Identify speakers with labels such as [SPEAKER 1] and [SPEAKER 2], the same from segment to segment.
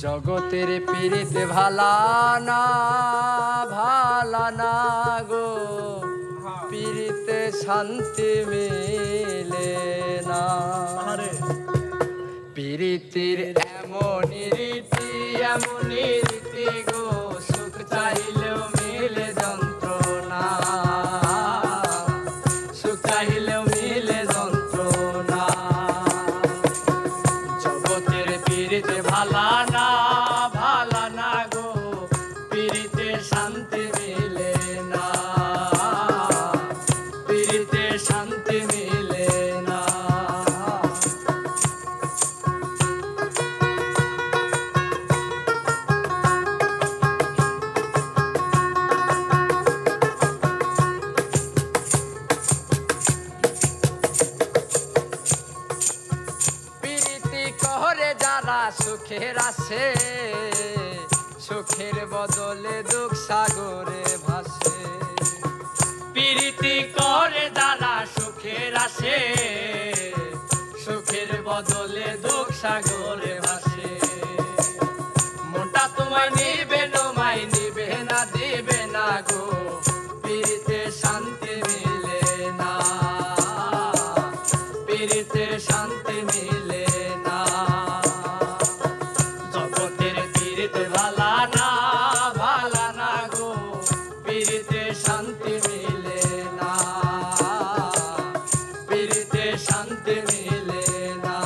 [SPEAKER 1] জগতের পীড়িত ভালা না গো, পীড়িতে শান্তি মিলে না। পীড়িতির এমনই রীতি গো, সুখ চাইলেও মিলে যন্ত্রণা, সুখ চাইলেও মিলে যন্ত্রণা। জগতের পীড়িত ভালা না গো, পীড়িতে শান্তি মিলে না, পীড়িতে শান্তি মিলে না। যারা সুখের আছে, সুখের বদলে দুঃখ সাগরে ভাসে। প্রীতি করে যারা সুখের আছে, সুখের বদলে দুঃখ সাগরে ভাসে। মনটা তোমায় নিবে না, দিবে না গো, প্রীতিতে শান্তি মিলে না, প্রীতিতে শান্তি মিলে না। জগতের পীড়িতে ভালা না গো, পীড়িতে শান্তি মিলে না, পীড়িতে শান্তি মিলে না।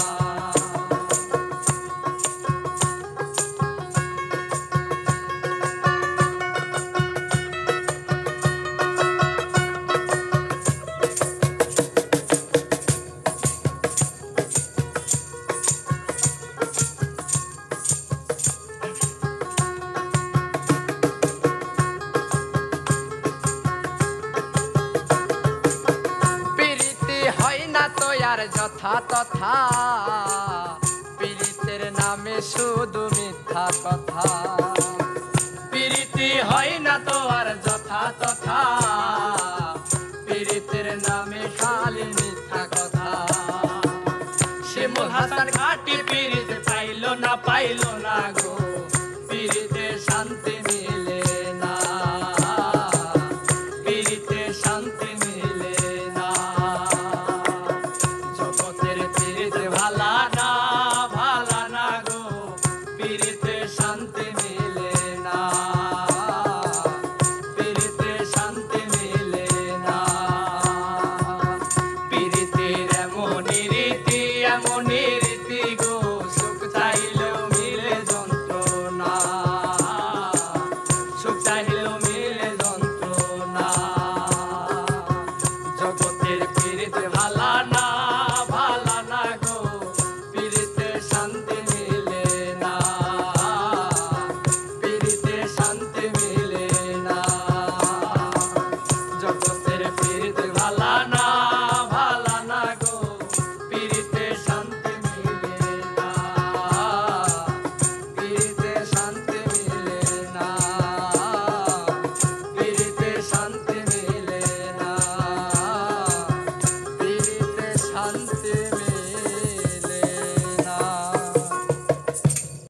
[SPEAKER 1] যথা তথা পীড়িতের নামে শুধু মিথ্যা কথা, পীড়িতি হয় না তো আর যথা তথা, পীড়িতের নামে খালি মিথ্যা কথা। শিমুল হাসান ঘাটি পীড়িত পাইল না গো, পীড়িতে শান্তি